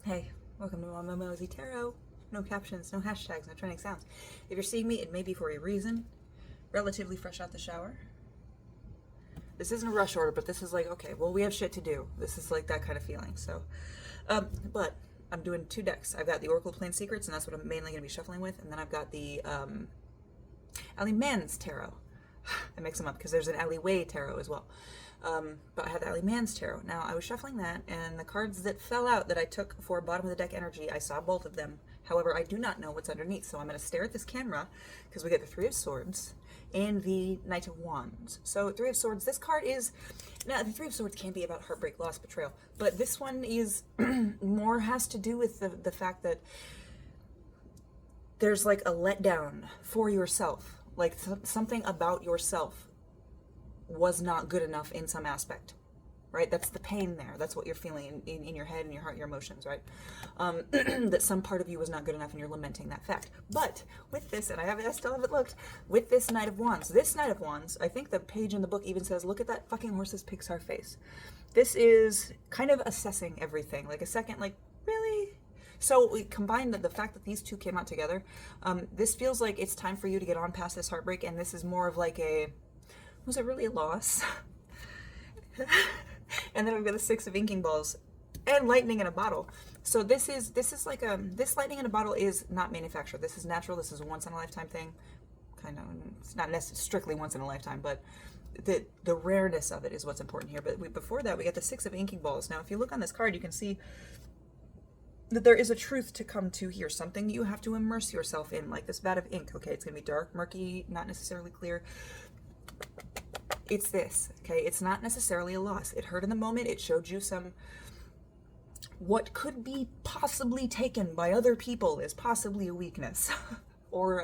Hey, welcome to Mama Mosey Tarot. No captions, no hashtags, no trending sounds. If you're seeing me, it may be for a reason. Relatively fresh out the shower. This isn't a rush order, but this is like, okay, well, we have shit to do. This is like that kind of feeling. So, but I'm doing two decks. I've got the Oracle of Plain Secrets, and that's what I'm mainly going to be shuffling with. And then I've got the Ali Mann's Tarot. I mix them up because there's an Ali Wei Tarot as well. But I had the Ali Mann's Tarot. Now, I was shuffling that, and the cards that fell out that I took for bottom of the deck energy, I saw both of them. However, I do not know what's underneath, so I'm going to stare at this camera because we get the Three of Swords and the Knight of Wands. So, Three of Swords, this card is... Now, the Three of Swords can be about heartbreak, loss, betrayal, but this one is more has to do with the fact that there's like a letdown for yourself. Like something about yourself was not good enough in some aspect, right? That's the pain there. That's what you're feeling in your head and your heart, your emotions, right? That some part of you was not good enough and you're lamenting that fact. But with this, and I still haven't looked, with this Knight of Wands, I think the page in the book even says, look at that fucking horse's Pixar face. This is kind of assessing everything, like a second, like, really? So we combine the fact that these two came out together, this feels like it's time for you to get on past this heartbreak, and this is more of like was it really a loss? And then we've got the Six of Inking Balls and lightning in a bottle. So this is like this lightning in a bottle is not manufactured. This is natural. This is a once in a lifetime thing. Kind of, it's not necessarily strictly once in a lifetime, but the rareness of it is what's important here. But before that, we got the Six of Inking Balls. Now, if you look on this card, you can see that there is a truth to come to here, something you have to immerse yourself in, like this vat of ink. Okay, it's gonna be dark, murky, not necessarily clear. It's this, okay? It's not necessarily a loss. It hurt in the moment. It showed you what could be possibly taken by other people is possibly a weakness or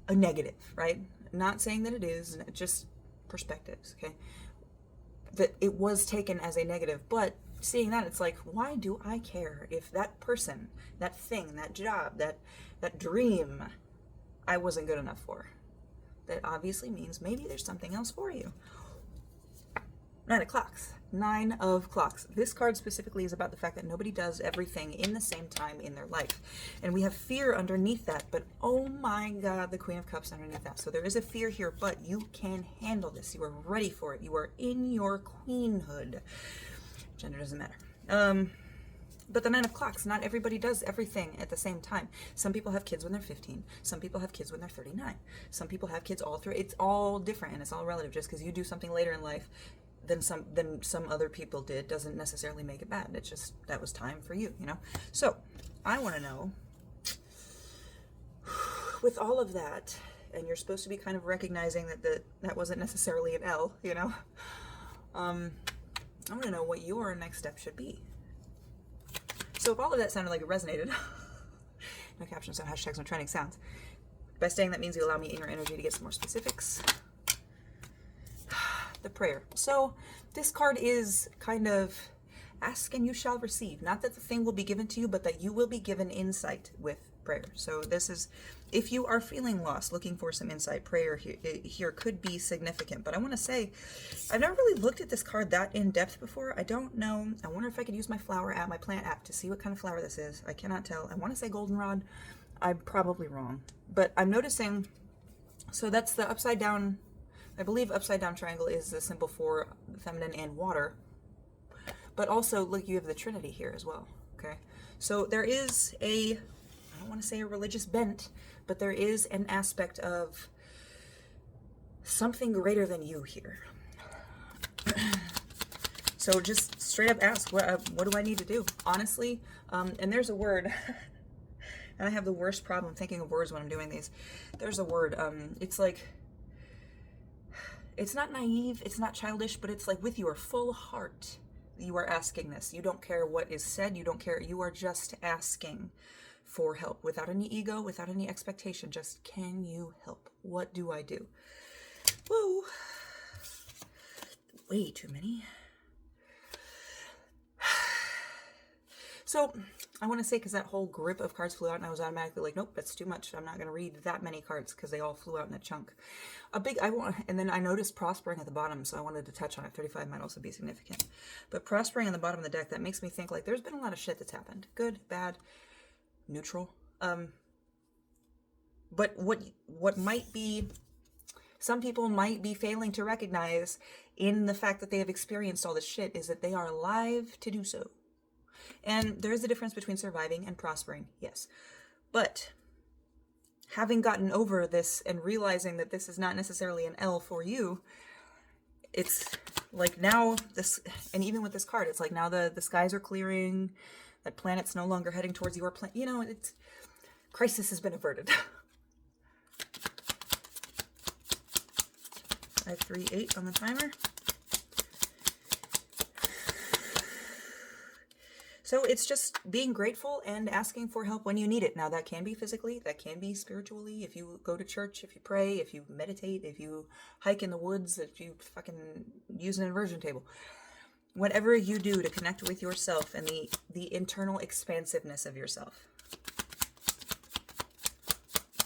a negative, right? Not saying that it is, just perspectives, okay? That it was taken as a negative, but seeing that, it's like, why do I care if that person, that thing, that job, that dream, I wasn't good enough for? That obviously means maybe there's something else for you. Nine of Clocks. Nine of Clocks. This card specifically is about the fact that nobody does everything in the same time in their life. And we have fear underneath that, but oh my God, the Queen of Cups underneath that. So there is a fear here, but you can handle this. You are ready for it. You are in your queenhood. Gender doesn't matter. But the Nine of Clocks, not everybody does everything at the same time. Some people have kids when they're 15. Some people have kids when they're 39. Some people have kids all through. It's all different and it's all relative. Just because you do something later in life than some other people did doesn't necessarily make it bad. It's just that was time for you, you know? So I want to know, with all of that, and you're supposed to be kind of recognizing that wasn't necessarily an L, you know? I want to know what your next step should be. So if all of that sounded like it resonated, no captions, no hashtags, no trending sounds. By staying, that means you allow me in your energy to get some more specifics. The prayer. So this card is kind of ask and you shall receive. Not that the thing will be given to you, but that you will be given insight with prayer. So this is, if you are feeling lost, looking for some insight, prayer here could be significant. But I want to say, I've never really looked at this card that in depth before. I don't know. I wonder if I could use my flower app, my plant app, to see what kind of flower this is. I cannot tell. I want to say goldenrod. I'm probably wrong. But I'm noticing, so that's the upside down, I believe upside down triangle is the symbol for feminine and water. But also, look, you have the Trinity here as well, okay? So there is I don't want to say a religious bent, but there is an aspect of something greater than you here. So just straight up ask, what do I need to do? Honestly, and there's a word, and I have the worst problem thinking of words when I'm doing these. There's a word, it's like, it's not naive, it's not childish, but it's like with your full heart, you are asking this. You don't care what is said, you don't care, you are just asking for help without any ego, without any expectation. Just, can you help? What do I do? Woo! Way too many. So I want to say, because that whole grip of cards flew out, and I was automatically like, nope, that's too much. I'm not going to read that many cards because they all flew out in a chunk. And then I noticed prospering at the bottom, so I wanted to touch on it. 35 might also be significant. But prospering on the bottom of the deck, that makes me think like there's been a lot of shit that's happened. Good, bad, neutral. But what might be, some people might be failing to recognize in the fact that they have experienced all this shit is that they are alive to do so. And there is a difference between surviving and prospering, yes. But having gotten over this and realizing that this is not necessarily an L for you, it's like now this, and even with this card, it's like now the skies are clearing, that planet's no longer heading towards your planet. You know, it's, crisis has been averted. I have 3-8 on the timer. So it's just being grateful and asking for help when you need it. Now that can be physically, that can be spiritually. If you go to church, if you pray, if you meditate, if you hike in the woods, if you fucking use an inversion table. Whatever you do to connect with yourself and the internal expansiveness of yourself.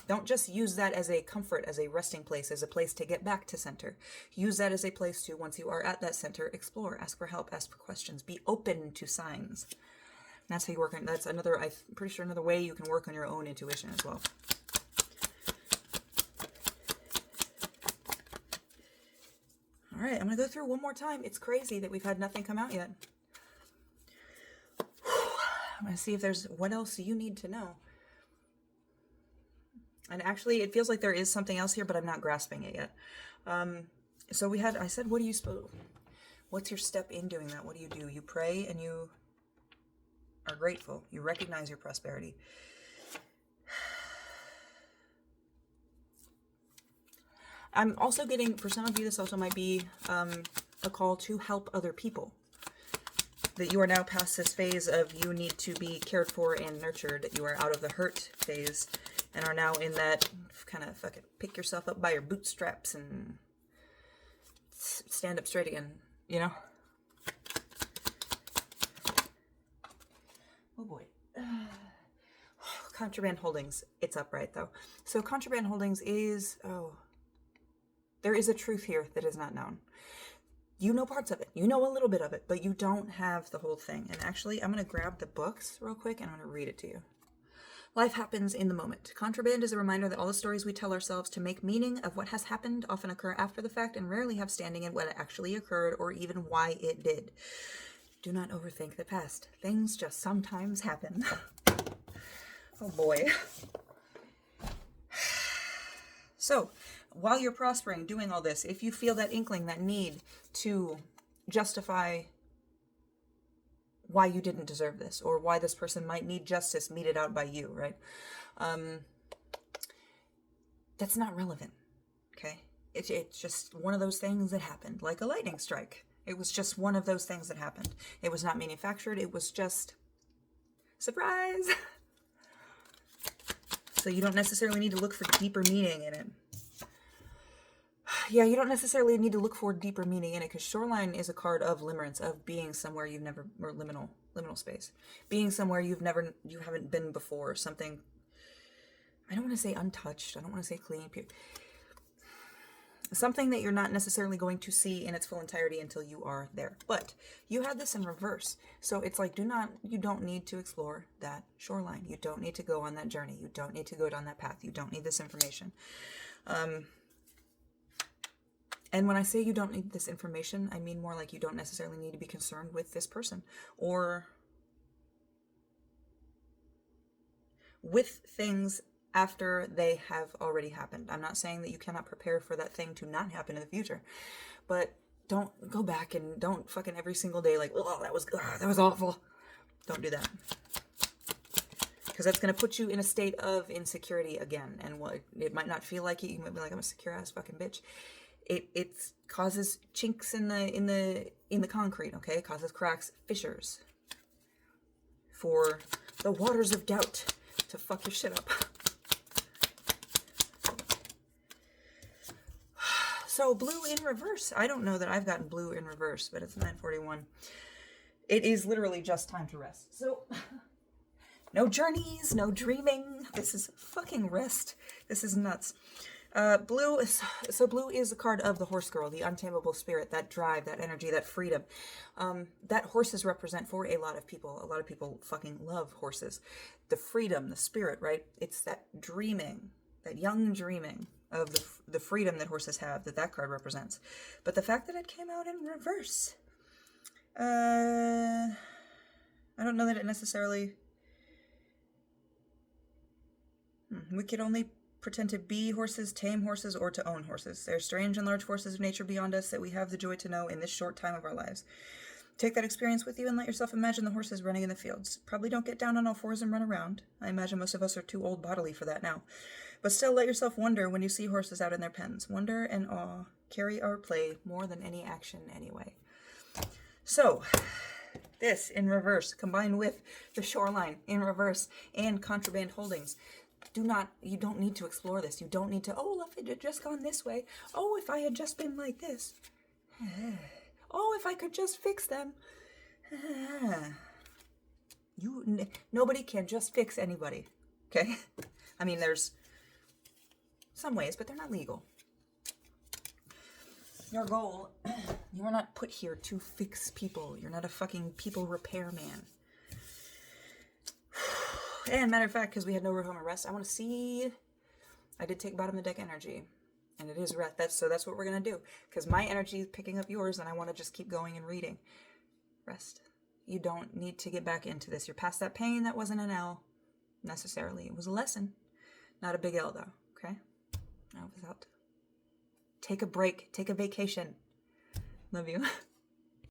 Don't just use that as a comfort, as a resting place, as a place to get back to center. Use that as a place to, once you are at that center, explore, ask for help, ask for questions, be open to signs. And that's how you work on, that's another, I'm pretty sure another way you can work on your own intuition as well. All right, I'm going to go through one more time. It's crazy that we've had nothing come out yet. I'm going to see if there's, what else you need to know. And actually, it feels like there is something else here, but I'm not grasping it yet. So we had, I said, what do you suppose? What's your step in doing that? What do? You pray and you are grateful. You recognize your prosperity. I'm also getting, for some of you, this also might be a call to help other people. That you are now past this phase of you need to be cared for and nurtured. You are out of the hurt phase and are now in that kind of fucking pick yourself up by your bootstraps and stand up straight again, you know? Oh boy. Contraband Holdings. It's upright though. So Contraband Holdings is, there is a truth here that is not known. You know parts of it. You know a little bit of it, but you don't have the whole thing. And actually, I'm going to grab the books real quick and I'm going to read it to you. Life happens in the moment. Contraband is a reminder that all the stories we tell ourselves to make meaning of what has happened often occur after the fact and rarely have standing in what actually occurred or even why it did. Do not overthink the past. Things just sometimes happen. Oh boy. So, while you're prospering, doing all this, if you feel that inkling, that need to justify why you didn't deserve this, or why this person might need justice meted out by you, right? That's not relevant, okay? It's just one of those things that happened, like a lightning strike. It was just one of those things that happened. It was not manufactured, it was just, surprise! So you don't necessarily need to look for deeper meaning in it. Yeah, you don't necessarily need to look for deeper meaning in it, because Shoreline is a card of limerence, of being somewhere you've never, or liminal space. Being somewhere you haven't been before, something, I don't want to say untouched, I don't want to say clean, pure. Something that you're not necessarily going to see in its full entirety until you are there. But you had this in reverse. So it's like, you don't need to explore that shoreline. You don't need to go on that journey. You don't need to go down that path. You don't need this information. And when I say you don't need this information, I mean more like you don't necessarily need to be concerned with this person or with things after they have already happened. I'm not saying that you cannot prepare for that thing to not happen in the future, but don't go back and don't fucking every single day like, oh, that was awful. Don't do that. Because that's going to put you in a state of insecurity again. And it might not feel like it. You might be like, I'm a secure ass fucking bitch. It causes chinks in the concrete, okay? It causes cracks, fissures. For the waters of doubt to fuck your shit up. So blue in reverse. I don't know that I've gotten blue in reverse, but it's 9:41. It is literally just time to rest. So, no journeys, no dreaming. This is fucking rest. This is nuts. Blue is the card of the horse girl, the untamable spirit, that drive, that energy, that freedom. That horses represent for a lot of people. A lot of people fucking love horses. The freedom, the spirit, right? It's that dreaming, that young dreaming of the freedom that horses have, that card represents. But the fact that it came out in reverse, I don't know that it necessarily. We could only pretend to be horses, tame horses, or to own horses. They are strange and large forces of nature beyond us that we have the joy to know in this short time of our lives. Take that experience with you and let yourself imagine the horses running in the fields. Probably don't get down on all fours and run around. I imagine most of us are too old bodily for that now. But still, let yourself wonder when you see horses out in their pens. Wonder and awe carry our play more than any action anyway. So, this in reverse, combined with the shoreline in reverse and contraband holdings. You don't need to explore this. You don't need to, oh, if it had just gone this way. Oh, if I had just been like this. Oh, if I could just fix them. Nobody can just fix anybody. Okay? I mean, there's some ways, but they're not legal. Your goal, you are not put here to fix people. You're not a fucking people repairman. And matter of fact, because we had no room home rest, I want to see. I did take bottom of the deck energy, and it is rest. That's what we're gonna do. Because my energy is picking up yours, and I want to just keep going and reading. Rest. You don't need to get back into this. You're past that pain. That wasn't an L necessarily. It was a lesson, not a big L though. Okay. I was out. Take a break. Take a vacation. Love you.